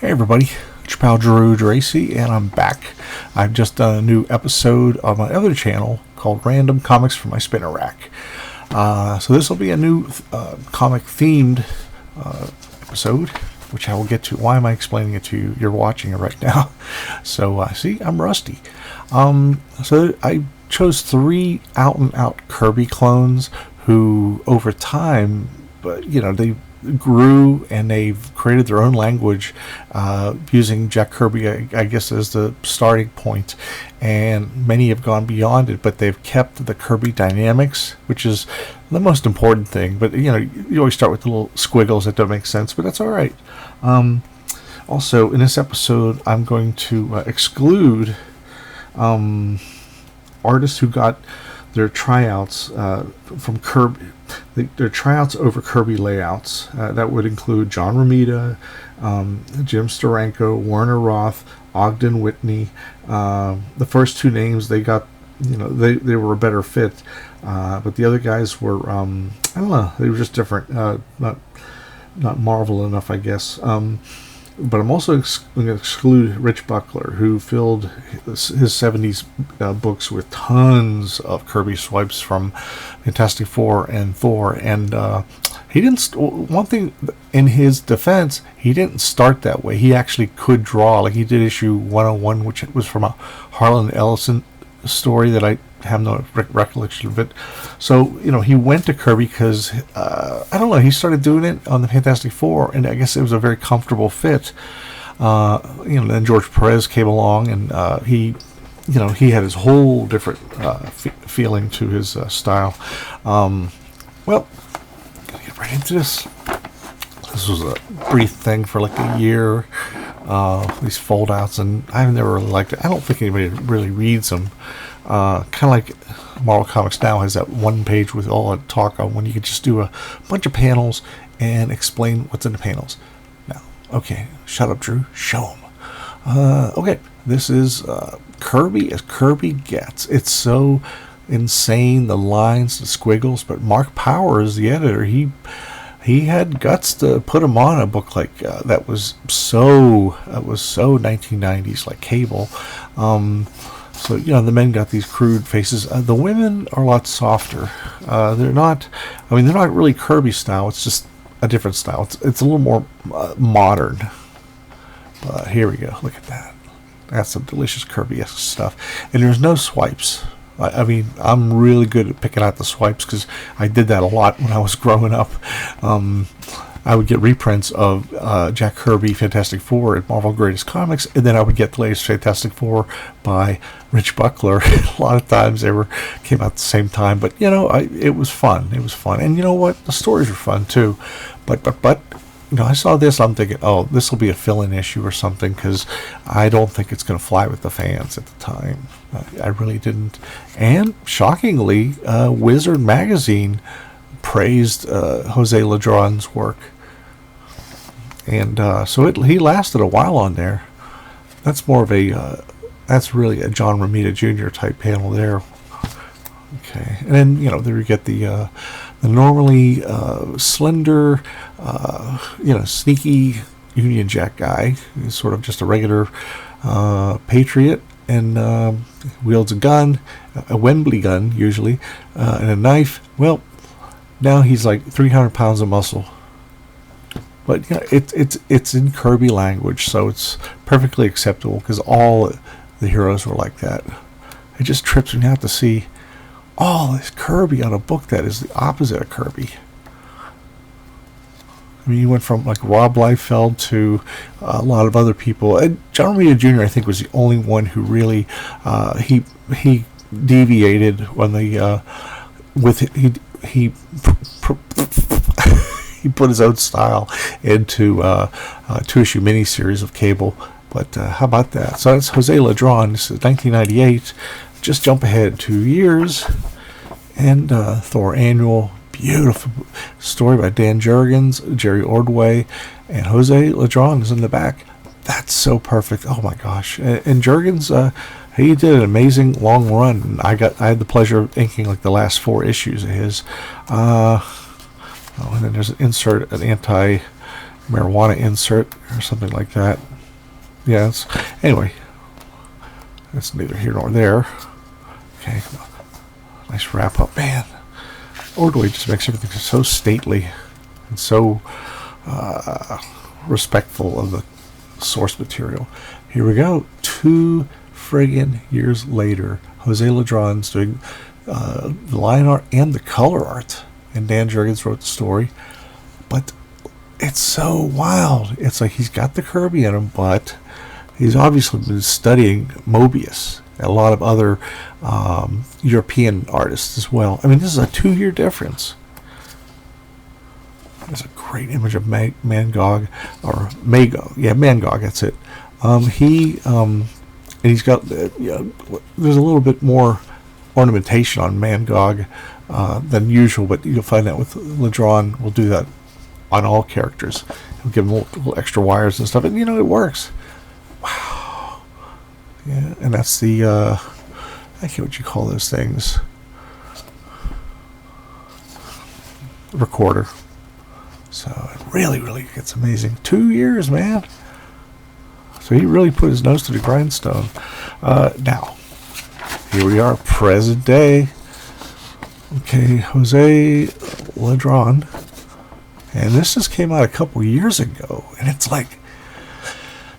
Hey everybody, it's your pal Drew Dracy, and I'm back. I've just done a new episode on my other channel called Random Comics for My Spinner Rack. So this will be a new comic-themed episode, which I will get to. Why am I explaining it to you? You're watching it right now. So, see, I'm rusty. So I chose 3 out-and-out Kirby clones who, over time, they grew and they've created their own language using Jack Kirby, I guess, as the starting point, and many have gone beyond it, but they've kept the Kirby dynamics, which is the most important thing. But you always start with the little squiggles that don't make sense, but that's all right. Also, in this episode, I'm going to exclude artists who got their tryouts from Kirby. Their tryouts over Kirby layouts. That would include John Romita, Jim Steranko, Werner Roth, Ogden Whitney. The first 2 names they got, they were a better fit, but the other guys were, I don't know, they were just different. Not Marvel enough, I guess. But I'm also going to exclude Rich Buckler, who filled his 70s books with tons of Kirby swipes from Fantastic Four and Thor. And he didn't. One thing in his defense, he didn't start that way. He actually could draw. Like, he did issue 101, which was from a Harlan Ellison story that I have no recollection of it. So, he went to Kirby because, I don't know, he started doing it on the Fantastic Four, and I guess it was a very comfortable fit. Then George Perez came along, and he had his whole different feeling to his style. Well, gonna get right into this. This was a brief thing for like a year, these fold-outs, and I've never really liked it. I don't think anybody really reads them. Kind of like Marvel Comics now has that one page with all that talk on when you can just do a bunch of panels and explain what's in the panels. Now, okay, shut up, Drew. Show them. Okay, this is Kirby as Kirby gets. It's so insane, the lines, the squiggles, but Mark Powers, the editor, he had guts to put him on a book like that was so 1990s, like Cable. So, the men got these crude faces. The women are a lot softer. They're not really Kirby style. It's just a different style. It's a little more modern. But here we go. Look at that. That's some delicious Kirby-esque stuff. And there's no swipes. I'm really good at picking out the swipes because I did that a lot when I was growing up. I would get reprints of Jack Kirby Fantastic Four at Marvel Greatest Comics, and then I would get the latest Fantastic Four by Rich Buckler. A lot of times they came out at the same time, but it was fun. It was fun, and you know what? The stories were fun too. But I saw this. I'm thinking, oh, this will be a fill-in issue or something, because I don't think it's going to fly with the fans at the time. I really didn't. And shockingly, Wizard magazine praised Jose Ladronn's work, and so he lasted a while on there. That's more of that's really a John Romita Jr. type panel there. Okay, and then there you get the normally slender, sneaky Union Jack guy. He's sort of just a regular patriot, and wields a gun, a Wembley gun usually, and a knife. Well, now he's like 300 pounds of muscle. But it's in Kirby language, so it's perfectly acceptable because all the heroes were like that. It just trips me out to see all this Kirby on a book that is the opposite of Kirby. You went from like Rob Liefeld to a lot of other people. And John Romita Jr. I think was the only one who really he deviated when he put his own style into a 2-issue miniseries of Cable. But how about that? So that's Jose Ladronn. This is 1998. Just jump ahead 2 years. And Thor Annual. Beautiful story by Dan Jurgens, Jerry Ordway, and Jose Ladronn is in the back. That's so perfect. Oh my gosh. And Jurgens, he did an amazing long run. I had the pleasure of inking like the last 4 issues of his. And then there's an insert, an anti-marijuana insert or something like that. Yes. Anyway, that's neither here nor there. Okay. Nice wrap up, man. Ordway just makes everything so stately and so respectful of the source material. Here we go. 2 friggin' years later, Jose Ladronn's doing the line art and the color art, and Dan Jurgens wrote the story. But it's so wild. It's like he's got the Kirby in him, but he's obviously been studying Mobius and a lot of other European artists as well. I mean, this is a 2-year difference. There's a great image of Mangog, or Magog. Yeah, Mangog, that's it. And he's got, there's a little bit more ornamentation on Mangog than usual, but you'll find that with Ladronn. We'll do that on all characters. We'll give them little extra wires and stuff, and it works. Wow. Yeah, and that's the, I can't what you call those things. Recorder. So it really, really gets amazing. 2 years, man. So he really put his nose to the grindstone. Now, here we are, present day. Okay, Jose Ladronn. And this just came out a couple years ago. And it's like,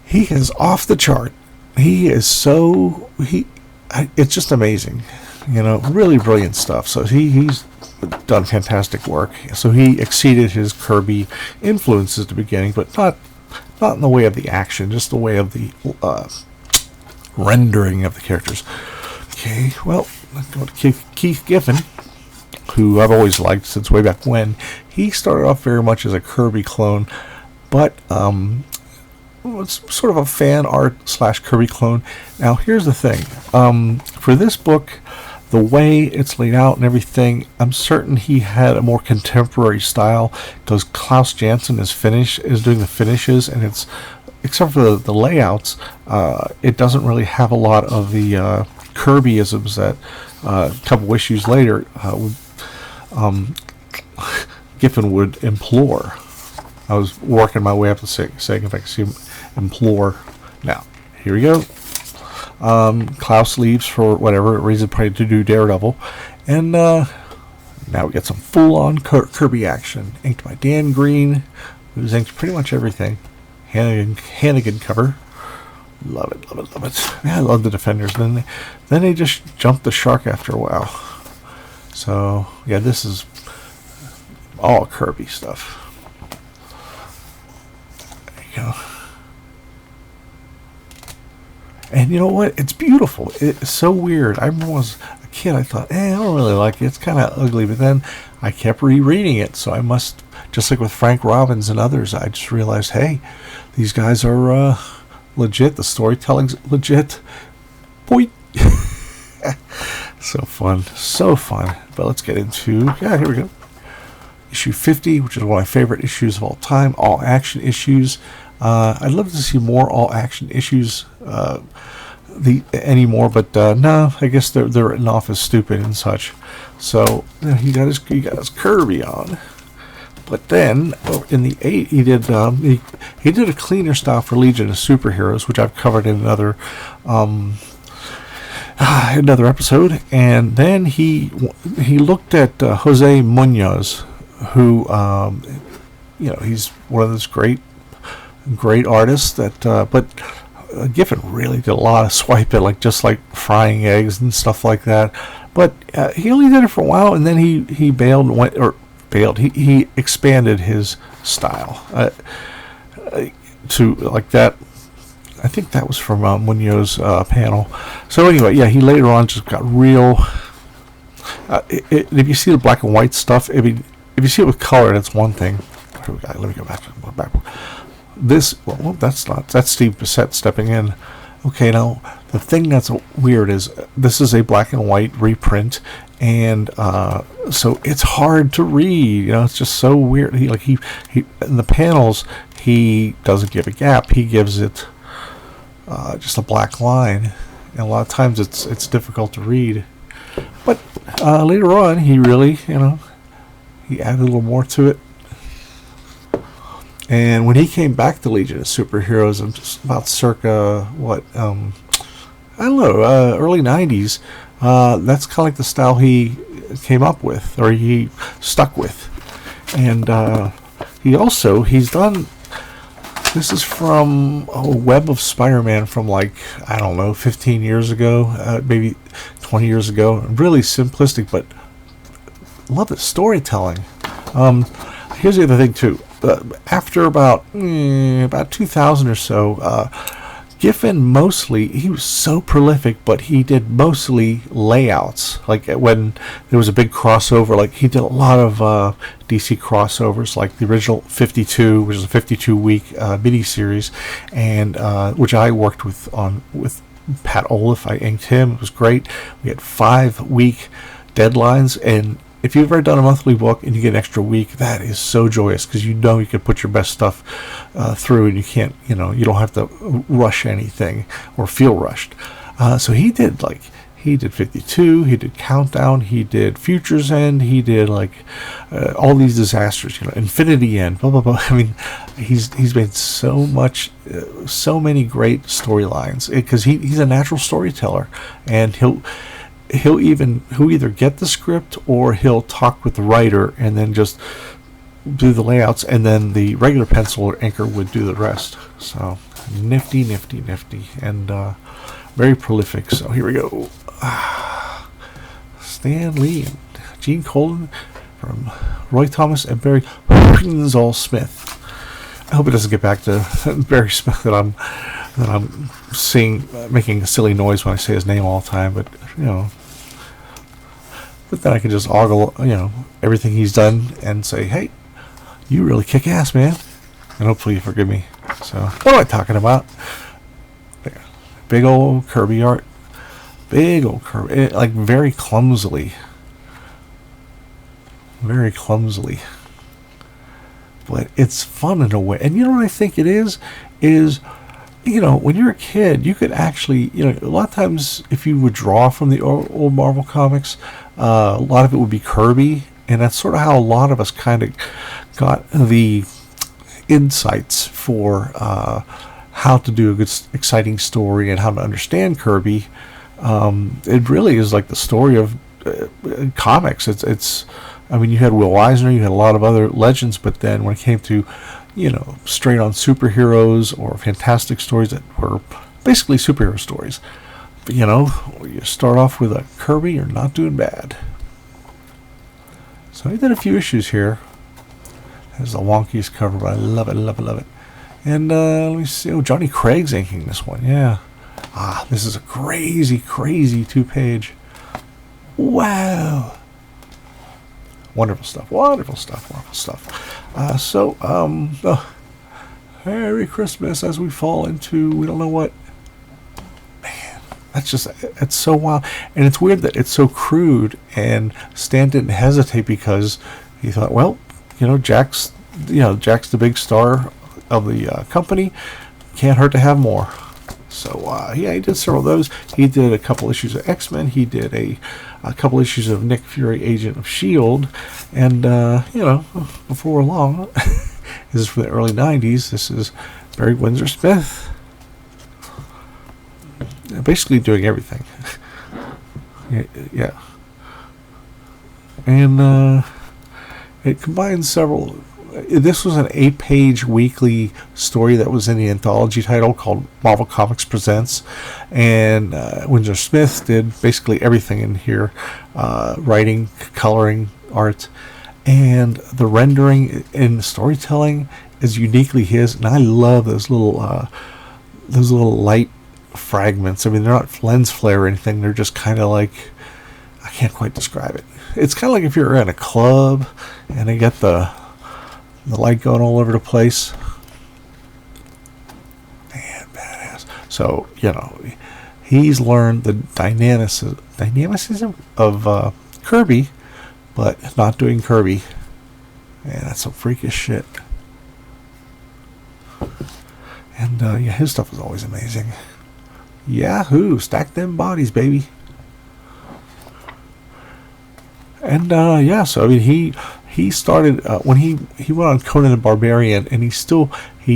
he is off the chart. He is so, it's just amazing. Really brilliant stuff. So he's done fantastic work. So he exceeded his Kirby influences at the beginning, but not in the way of the action, just the way of the rendering of the characters. Okay, well, let's go to Keith Giffen, who I've always liked since way back when. He started off very much as a Kirby clone, but it's sort of a fan art / Kirby clone. Now, here's the thing. For this book, the way it's laid out and everything, I'm certain he had a more contemporary style, because Klaus Janson is doing the finishes, and it's, except for the layouts, it doesn't really have a lot of the Kirbyisms that a couple issues later Giffen would implore. I was working my way up to saying if I could see him implore. Now, here we go. Klaus leaves for whatever reason, probably to do Daredevil, and now we get some full-on Kirby action, inked by Dan Green, who's inked pretty much everything. Hannigan cover, love it. Yeah, I love the Defenders. Then they just jumped the shark after a while. So yeah, this is all Kirby stuff. There you go. And you know what? It's beautiful. It's so weird. I remember when I was a kid, I thought, I don't really like it. It's kind of ugly. But then I kept rereading it. So I must, just like with Frank Robbins and others, I just realized, hey, these guys are legit. The storytelling's legit. Boy. So fun. But let's get into, here we go. Issue 50, which is one of my favorite issues of all time. All action issues. I'd love to see more all action issues anymore, but no, I guess they're written off as stupid and such. So he got his Kirby on, but then in the 8 he did a cleaner style for Legion of Superheroes, which I've covered in another episode, and then he looked at Jose Munoz, who he's one of those great artists that but Giffen really did a lot of swiping, just like frying eggs and stuff like that. But he only did it for a while, and then he bailed and went, he expanded his style to like that. I think that was from Munoz panel. So anyway, yeah, he later on just got real. If you see the black and white stuff, if you see it with color, that's one thing. Let me go back. This, that's Steve Bissett stepping in. Okay, now the thing that's weird is this is a black and white reprint, and so it's hard to read. It's just so weird. He in the panels, he doesn't give a gap. He gives it just a black line, and a lot of times it's difficult to read. But later on, he really, he added a little more to it. And when he came back to Legion of Superheroes, about circa I don't know, early '90s. That's kind of like the style he came up with, or he stuck with. And he's done. This is from Web of Spider-Man from, like, I don't know, 15 years ago, maybe 20 years ago. Really simplistic, but love the storytelling. Here's the other thing too. After about 2000 or so, Giffen he was so prolific, but he did mostly layouts. Like when there was a big crossover, like he did a lot of DC crossovers, like the original 52, which is a 52-week miniseries, and which I worked with Pat Olaf. I inked him. It was great. We had 5-week deadlines, and if you've ever done a monthly book and you get an extra week, that is so joyous, because you can put your best stuff through, and you can't, you don't have to rush anything or feel rushed. So he did 52, he did Countdown, he did Future's End, he did all these disasters, Infinity End, blah blah blah. I mean, he's made so many great storylines, because he's a natural storyteller, and he'll either get the script or he'll talk with the writer and then just do the layouts, and then the regular pencil or inker would do the rest. So nifty, and very prolific. So here we go. Stan Lee and Gene Colan from Roy Thomas and Barry Windsor-Smith. I hope it doesn't get back to Barry Smith that I'm seeing making a silly noise when I say his name all the time, but But then I can just ogle, everything he's done and say, hey, you really kick ass, man. And hopefully you forgive me. So, what am I talking about? Big old Kirby art. Big old Kirby. Very clumsily. Very clumsily. But it's fun in a way. And you know what I think it is? When you're a kid, you could actually, a lot of times if you would draw from the old Marvel comics, a lot of it would be Kirby, and that's sort of how a lot of us kind of got the insights for how to do a good, exciting story and how to understand Kirby. It really is like the story of comics. It's you had Will Eisner, you had a lot of other legends, but then when it came to straight on superheroes or fantastic stories that were basically superhero stories, but you start off with a Kirby, you're not doing bad. So he did a few issues here. There's the wonkiest cover, but I love it. And let me see. Oh, Johnny Craig's inking this one. Yeah. This is a crazy 2-page. Wow. Wonderful stuff. Merry Christmas as we fall into, we don't know what. Man, it's so wild. And it's weird that it's so crude, and Stan didn't hesitate because he thought, well, Jack's the big star of the company. Can't hurt to have more. So, he did several of those. He did a couple issues of X-Men. He did a couple issues of Nick Fury, Agent of S.H.I.E.L.D. And, before long, this is from the early 90s. This is Barry Windsor-Smith. Basically doing everything. Yeah. And, it combines several. This was an 8-page weekly story that was in the anthology title called Marvel Comics Presents, and Windsor-Smith did basically everything in here, writing, coloring, art, and the rendering and storytelling is uniquely his. And I love those little light fragments. I mean, they're not lens flare or anything. They're just kind of like, I can't quite describe it. It's kind of like if you're in a club and they got the light going all over the place. Man, badass. So, he's learned the dynamicism of Kirby, but not doing Kirby. Man, that's some freakish shit. And, his stuff is always amazing. Yahoo! Stack them bodies, baby. And, so, he he started when he went on Conan the Barbarian, and he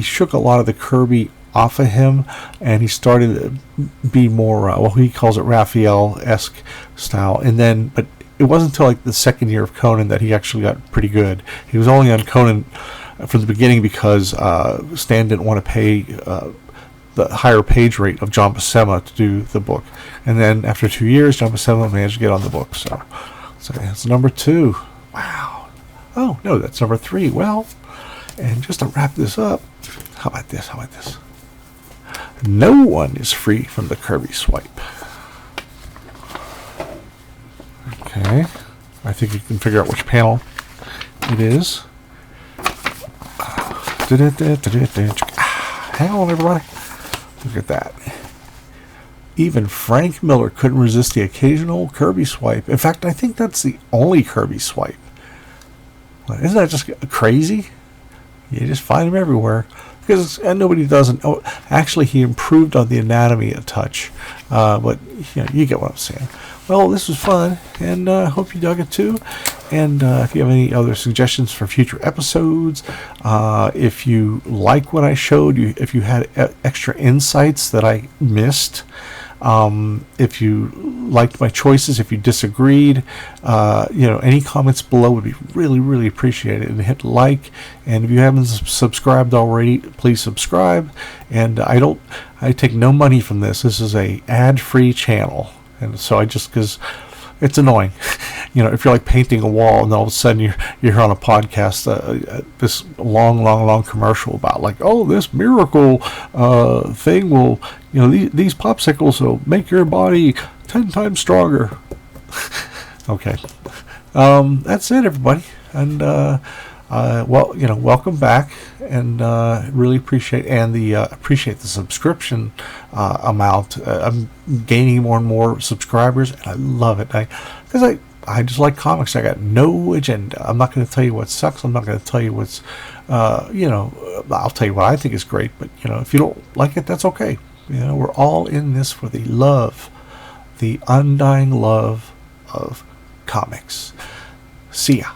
shook a lot of the Kirby off of him, and he started to be more well, he calls it Raphael-esque style. And then, but it wasn't until like the second year of Conan that he actually got pretty good. He was only on Conan from the beginning because Stan didn't want to pay the higher page rate of John Buscema to do the book. And then after 2 years, John Buscema managed to get on the book. So that's number 2. Wow. Oh no, that's number 3. Well, and just to wrap this up, how about this? No one is free from the Kirby swipe. Okay, I think you can figure out which panel it is. Hang on, everybody. Look at that. Even Frank Miller couldn't resist the occasional Kirby swipe. In fact, I think that's the only Kirby swipe. Isn't that just crazy? You just find him everywhere. Because nobody doesn't. Oh, actually, he improved on the anatomy a touch. But you get what I'm saying. Well, this was fun, and I hope you dug it too. And if you have any other suggestions for future episodes, if you like what I showed you, if you had extra insights that I missed, if you liked my choices, if you disagreed, any comments below would be really, really appreciated. And hit like, and if you haven't subscribed already, please subscribe. And I take no money from this. This is a ad-free channel, and so because it's annoying. If you're like painting a wall and all of a sudden you're here on a podcast, this long commercial about like, oh, this miracle thing will, these popsicles will make your body 10 times stronger. Okay. That's it, everybody. And, welcome back, and really appreciate the subscription amount. I'm gaining more and more subscribers, and I love it. Because I just like comics. I got no agenda. I'm not going to tell you what sucks. I'm not going to tell you what's, I'll tell you what I think is great. But if you don't like it, that's okay. We're all in this for the love, the undying love of comics. See ya.